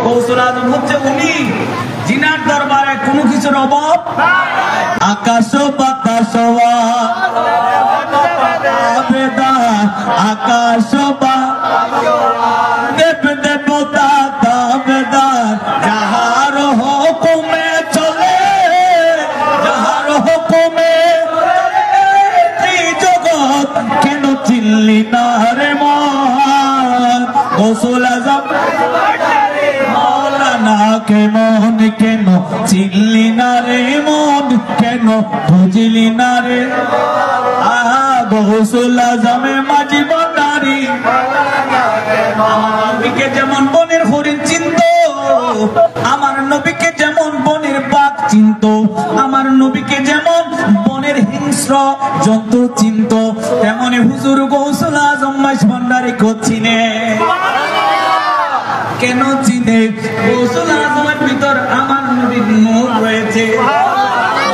গৌসুল আজম হচ্ছে উনি জিনার দরবারে কোনো কিছুর অভাব। আকাশ বাতাস আকাশ দেব দেবতা দাবেদার যাহার হুকুমে চলে, যাহার হুকুমে জগৎ কেন চিনলি না রে মন। গৌসুল আজম মাওলানা কে মন কেন চিনলি না রে মন, কেন বুঝলি না রে। গৌসুল আজমে মাঝি ভান্ডারী আমার নবীকে যেমন বনের হরিণ চিনত, আমার নবীকে যেমন বনের বাঘ চিনত, আমার নবীকে যেমন বনের হিংস্র জন্তু চিনত, তেমনি হুজুর গৌসুল আজম মাঝি ভান্ডারী চিনে। কেন চিনে? গৌসুল আজমের ভিতর আমার নবীর নূর রয়েছে।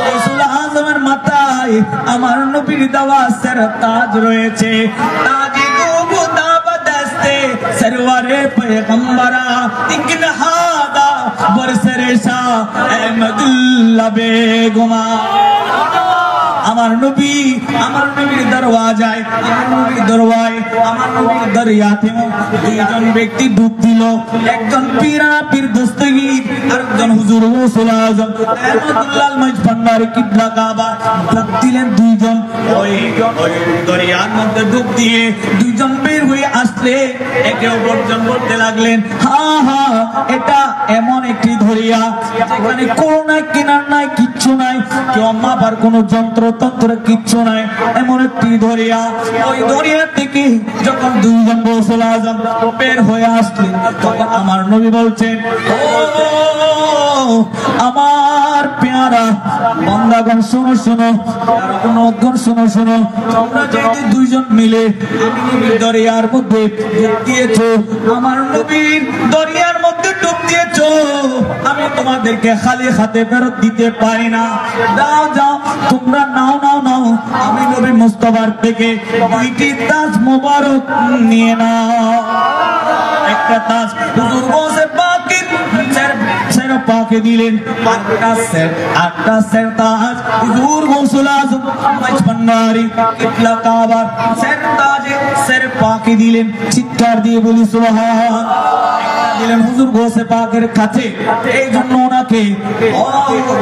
গৌসুল আজমের মাথায় আমার নবীর দেওয়া সের তাজ রয়েছে। তাজি গুবু দাবদস্তে সরওয়ারে পয়গম্বরা ইকন হাদা বরসরে শাহ আহমদুল্লাহ বেগমা। আমার নবীর দরওয়াজায়, আমার নবীর দরওয়ায়, আমার নবীর দরিয়াতে দুইজন ব্যক্তি ডুব দিল। একজন পীর দস্তগীর, আরেকজন হুজুর গৌসুল আজম আহমদুল্লাহ মাঝি ভান্ডারী কিবলা কাবা। ডুব দিলেন দুইজন, ওই দরিয়ার মধ্যে ডুব দিয়ে দুইজন বের হয়ে আসলে একে অপরজন বলতে লাগলেন, হ্যাঁ হ্যাঁ এটা এমন একটি দরিয়া যেখানে কোনো নাই, কিনার নাই, কিচ্ছু নাই, কেউ মাপার কোনো যন্ত্র কিচ্ছু নাই, এমন একটি দরিয়া। ওই দরিয়া থেকে যখন দুইজন গৌসুল আজম বের হয়ে আসলেন, তখন আমার নবী বলছেন, ও আমার পেয়ারা বান্দাগণ শোনো শোনো, শোনো শোনো, তোমরা যেহেতু দুইজন মিলে আমি নবীর দরিয়ার মধ্যে ডুব দিয়েছো, আমার নবীর দরিয়ার মধ্যে ডুব দিয়েছো, আমি তোমাদেরকে খালি হাতে ফেরত দিতে পারি না। দাও যাও, তোমরা নাও নাও নাও, আমি নবী মুস্তাফার থেকে দুইটি তাজ মোবারক নিয়ে নাও। একটা তাজ হুজুর গৌসে পাকের সের পাকে দিলেন, আটটা সের তাজ হুজুর গৌসুল আজম মাঝি ভান্ডারী কিবলা কাবার সের তাজে সের পাকে দিলেন। চিৎকার দিয়ে বলি সুবহান। দিলেন হুজুর গৌসে পাকের কাছে, এই জন্য ওনাকে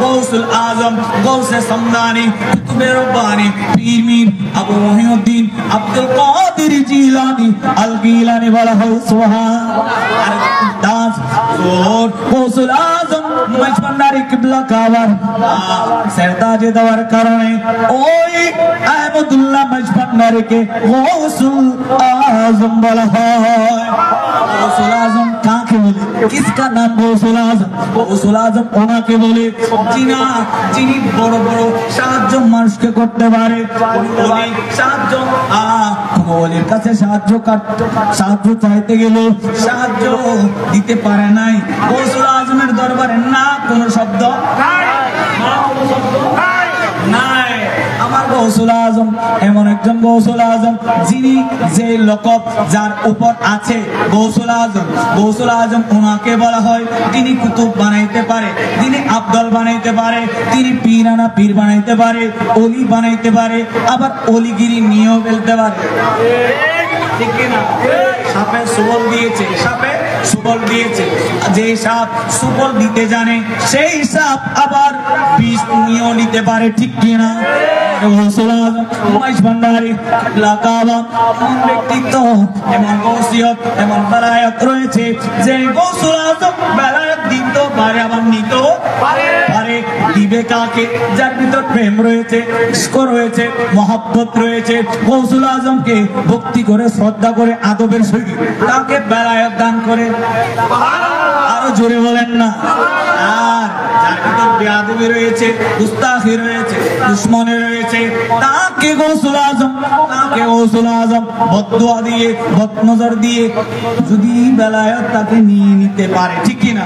গৌসুল আজম, গৌসে সমদানি, কুতুবে রব্বানি, পীর মীর আবু মহিউদ্দিন আব্দুল কাদের জিলানী আল গিলানী বলা হয়। সুবহান। আর দাস গৌসুল আজম মাঝি ভান্ডারী কিবলা কাবার সেরতাজে দেওয়ার কারণে ওই আহমদুল্লাহ মাঝি ভান্ডারীকে গৌসুল আজম বলা হয়। গৌসুল আজম কাকে বলে? কিসকা নাম গৌসুল আজম? গৌসুল আজম ওনাকে বলে যিনি বড় বড় সাহায্য মানুষকে করতে পারে। সাহায্য ওলির কাছে সাহায্য চাইতে গেলে সাহায্য দিতে পারে নাই। গৌসুল আজমের দরবারে না কোনো শব্দ নাই। আমার গৌসুল আজম এমন একজন গৌসুল আজম যিনি যে লকব যার উপর আছে গৌসুল আজম ওনাকে বলা হয় তিনি কুতুব বানাইতে পারে, তিনি আব্দুল বানাইতে পারে, তিনি পীরানা পীর বানাইতে পারে, অলি বানাইতে পারে, আবার অলিগিরি নিয়েও ফেলতে পারে। ঠিক কিনা? সাপে সুবল দিয়েছে, যে সাপ সুবল দিতে জানে সেই সাপ আবার বিষ নিয়েও নিতে পারে। ঠিক কিনা? গৌসুল আজম মাঝি ভান্ডারী কিবলা কাবা এমন ব্যক্তিত্ব, এমন গৌসিয়ত, এমন বেলায়েত রয়েছে যে গৌসুল আজম বেলায়েত দিতে পারে, আবার নিতেও পারে। দিবে কাকে? যার ভিতর প্রেম রয়েছে, ইশক রয়েছে, মহব্বত রয়েছে, গৌসুল আজমকে ভক্তি করে, শ্রদ্ধা করে, আদবের সহিত তাকে বেলায়েত দান করে। আরো জোরে বলেন না। আর যার ভিতর বেয়াদবি রয়েছে, গুস্তাখি রয়েছে, দুশমনি রয়েছে, তাকে গৌসুল আজম বদদুয়া দিয়ে, বদনজর দিয়ে যদি বেলায়েত তাকে নিয়ে নিতে পারে। ঠিক কিনা?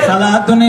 সালাতুন